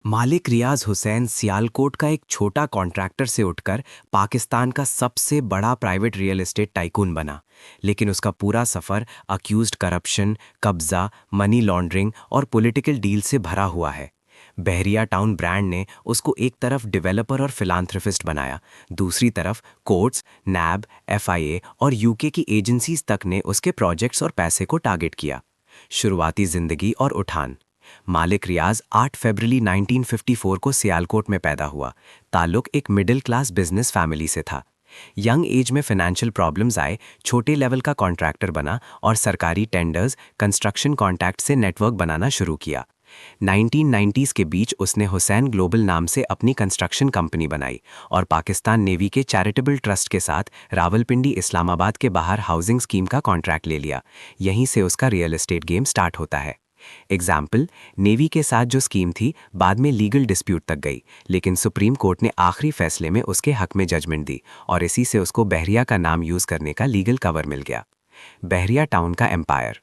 मालिक रियाज हुसैन सियालकोट का एक छोटा कॉन्ट्रैक्टर से उठकर पाकिस्तान का सबसे बड़ा प्राइवेट रियल एस्टेट टाइकून बना। लेकिन उसका पूरा सफ़र अक्यूज्ड करप्शन, कब्जा, मनी लॉन्ड्रिंग और पॉलिटिकल डील से भरा हुआ है। बहरिया टाउन ब्रांड ने उसको एक तरफ डेवलपर और फिलांथ्रोपिस्ट बनाया, दूसरी तरफ कोर्ट्स, नैब, एफआईए और यूके की एजेंसीज तक ने उसके प्रोजेक्ट्स और पैसे को टारगेट किया। शुरुआती जिंदगी और उठान। मालिक रियाज 8 फरवरी 1954 को सियालकोट में पैदा हुआ। ताल्लुक एक मिडिल क्लास बिजनेस फैमिली से था। यंग एज में फाइनेंशियल प्रॉब्लम्स आए, छोटे लेवल का कॉन्ट्रैक्टर बना और सरकारी टेंडर्स, कंस्ट्रक्शन कॉन्टैक्ट से नेटवर्क बनाना शुरू किया। 1990s के बीच उसने हुसैन ग्लोबल नाम से अपनी कंस्ट्रक्शन कंपनी बनाई और पाकिस्तान नेवी के चैरिटेबल ट्रस्ट के साथ रावलपिंडी इस्लामाबाद के बाहर हाउसिंग स्कीम का कॉन्ट्रैक्ट ले लिया। यहीं से उसका रियल एस्टेट गेम स्टार्ट होता है। एग्जाम्पल, नेवी के साथ जो स्कीम थी बाद में लीगल डिस्प्यूट तक गई, लेकिन सुप्रीम कोर्ट ने आखिरी फैसले में उसके हक में जजमेंट दी और इसी से उसको बहरिया का नाम यूज करने का लीगल कवर मिल गया। बहरिया टाउन का एम्पायर।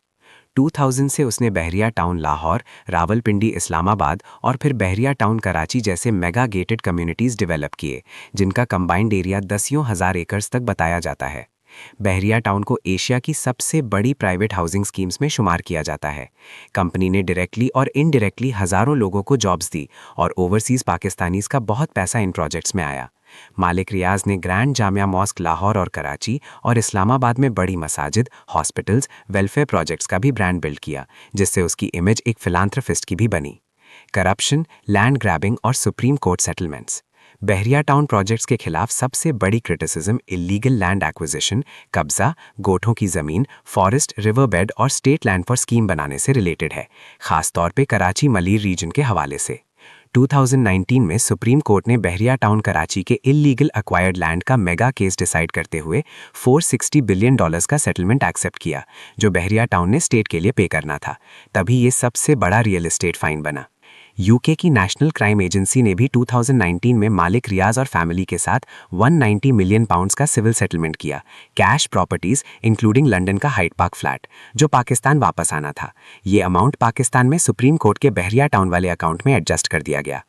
2000 से उसने बहरिया टाउन लाहौर, रावलपिंडी इस्लामाबाद और फिर बहरिया टाउन कराची जैसे मेगा गेटेड कम्युनिटीज डेवलप किए, जिनका कंबाइंड एरिया दसियों हजार एकर्स तक बताया जाता है। बहरिया टाउन को एशिया की सबसे बड़ी प्राइवेट हाउसिंग स्कीम्स में शुमार किया जाता है। कंपनी ने डायरेक्टली और इनडायरेक्टली हजारों लोगों को जॉब्स दी और ओवरसीज पाकिस्तानीज का बहुत पैसा इन प्रोजेक्ट्स में आया। मालिक रियाज ने ग्रैंड जामिया मॉस्क लाहौर और कराची और इस्लामाबाद में बड़ी मसाजिद, हॉस्पिटल्स, वेलफेयर प्रोजेक्ट्स का भी ब्रांड बिल्ड किया, जिससे उसकी इमेज एक फिलांथ्रोपिस्ट की भी बनी। करप्शन, लैंड ग्रैबिंग और सुप्रीम कोर्ट सेटलमेंट्स। बहरिया टाउन प्रोजेक्ट्स के खिलाफ सबसे बड़ी क्रिटिसिज्म इलीगल लैंड एक्विजिशन, कब्जा, गोठों की जमीन, फॉरेस्ट, रिवरबेड और स्टेट लैंड फॉर स्कीम बनाने से रिलेटेड है, खासतौर पे कराची मलीर रीजन के हवाले से। 2019 में सुप्रीम कोर्ट ने बहरिया टाउन कराची के इलीगल अक्वायर्ड लैंड का मेगा केस डिसाइड करते हुए $460 बिलियन का सेटलमेंट एक्सेप्ट किया, जो बहरिया टाउन ने स्टेट के लिए पे करना था। तभी ये सबसे बड़ा रियल एस्टेट फाइन बना। यूके की नेशनल क्राइम एजेंसी ने भी 2019 में मालिक रियाज और फैमिली के साथ 190 मिलियन पाउंड्स का सिविल सेटलमेंट किया, कैश प्रॉपर्टीज इंक्लूडिंग लंदन का हाइड पार्क फ्लैट, जो पाकिस्तान वापस आना था। ये अमाउंट पाकिस्तान में सुप्रीम कोर्ट के बहरिया टाउन वाले अकाउंट में एडजस्ट कर दिया गया।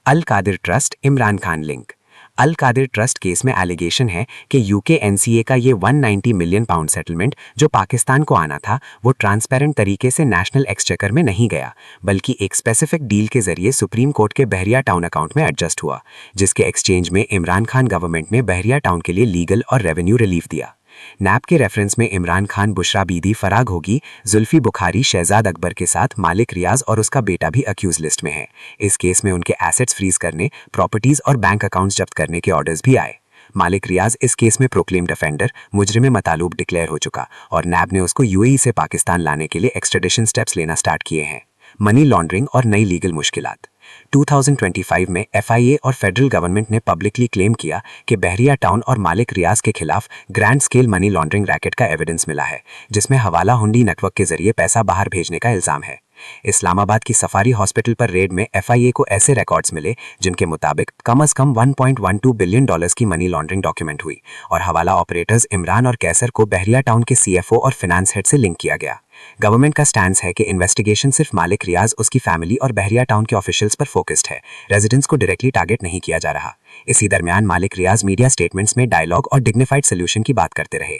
अल कादिर ट्रस्ट, इमरान खान लिंक। अल कादिर ट्रस्ट केस में एलिगेशन है कि यूके एनसीए का ये 190 मिलियन पाउंड सेटलमेंट जो पाकिस्तान को आना था, वो ट्रांसपेरेंट तरीके से नेशनल एक्सचेकर में नहीं गया, बल्कि एक स्पेसिफिक डील के जरिए सुप्रीम कोर्ट के बहरिया टाउन अकाउंट में एडजस्ट हुआ, जिसके एक्सचेंज में इमरान खान गवर्नमेंट ने बहरिया टाउन के लिए लीगल और रेवेन्यू रिलीफ दिया। नैब के रेफरेंस में इमरान खान, बुशरा बीदी, फराग होगी, जुल्फी बुखारी, शहजाद अकबर के साथ मालिक रियाज और उसका बेटा भी अक्यूज लिस्ट में है। इस केस में उनके एसेट्स फ्रीज करने, प्रॉपर्टीज और बैंक अकाउंट्स जब्त करने के ऑर्डर्स भी आए। मालिक रियाज इस केस में प्रोक्लेम्ड ऑफेंडर, मुजरिम मतलूब डिक्लेयर हो चुका और नैब ने उसको यूएई से पाकिस्तान लाने के लिए एक्सट्रेडिशन स्टेप्स लेना स्टार्ट किए हैं। मनी लॉन्ड्रिंग और नई लीगल मुश्किलात। 2025 में एफआईए और फेडरल गवर्नमेंट ने पब्लिकली क्लेम किया कि बहरिया टाउन और मालिक रियाज के खिलाफ grand scale money laundering racket का एविडेंस मिला है, जिसमें हवाला हुंडी नेटवर्क के जरिए पैसा बाहर भेजने का इल्जाम है। इस्लामाबाद की सफारी हॉस्पिटल पर रेड में एफआईए को ऐसे रिकॉर्ड्स मिले जिनके मुताबिक कम से कम $1.12 बिलियन की मनी लॉन्ड्रिंग डॉक्यूमेंट हुई और हवाला ऑपरेटर्स इमरान और कैसर को बहरिया टाउन के सीएफओ और फाइनेंस हेड से लिंक किया गया। गवर्नमेंट का स्टैंड है कि इन्वेस्टिगेशन सिर्फ मालिक रियाज, उसकी फैमिली और बहरिया टाउन के ऑफिशियल्स पर फोकस्ड है, रेजिडेंट्स को डायरेक्टली टारगेट नहीं किया जा रहा। इसी दरमियान मालिक रियाज मीडिया स्टेटमेंट्स में डायलॉग और डिग्निफाइड सोल्यूशन की बात करते रहे।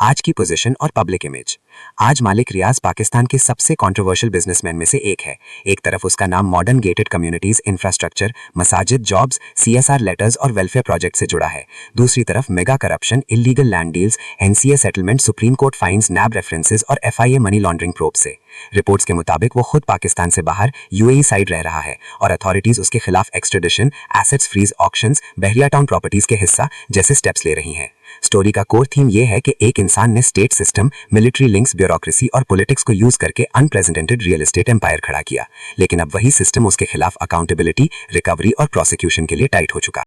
आज की पोजीशन और पब्लिक इमेज। आज मालिक रियाज पाकिस्तान के सबसे कंट्रोवर्शियल बिजनेसमैन में से एक है। एक तरफ उसका नाम मॉडर्न गेटेड कम्युनिटीज, इंफ्रास्ट्रक्चर, मसाजिद, जॉब्स, सीएसआर लेटर्स और वेलफेयर प्रोजेक्ट से जुड़ा है। दूसरी तरफ mega corruption, illegal land deals, NCA settlement, supreme court fines, NAB references और एफआईए मनी लॉन्ड्रिंग प्रोब से। रिपोर्ट्स के मुताबिक वो खुद पाकिस्तान से बाहर यूएई साइड रह रहा है और अथॉरिटीज उसके खिलाफ एक्सट्रेडिशन, एसेट्स फ्रीज, ऑक्शंस, बहरिया टाउन प्रॉपर्टीज के हिस्सा जैसे स्टेप्स ले रही हैं। स्टोरी का कोर थीम यह है कि एक इंसान ने state system, military links, bureaucracy और पॉलिटिक्स को यूज करके अनप्रेसिडेंटेड रियल एस्टेट एम्पायर खड़ा किया, लेकिन अब वही सिस्टम उसके खिलाफ अकाउंटेबिलिटी, रिकवरी और प्रोसिक्यूशन के लिए टाइट हो चुका।